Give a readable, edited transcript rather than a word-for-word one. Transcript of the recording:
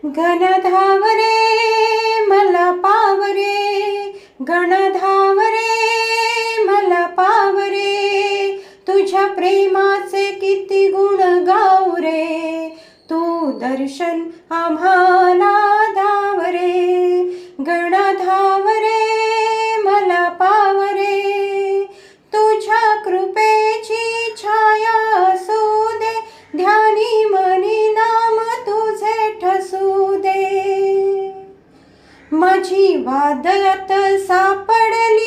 घनधावरे मला पावरे, घनधावरे मला पावरे, तुझ्या प्रेमाचे किती गुण गाऊ रे, तू दर्शन आम्हाला धावरे. घनधावरे मला पावरे, तुझ्या कृपेची छाया असू दे, ध्यानी मनी नाम तुझे ठसू दे. माझी वादळात सापडली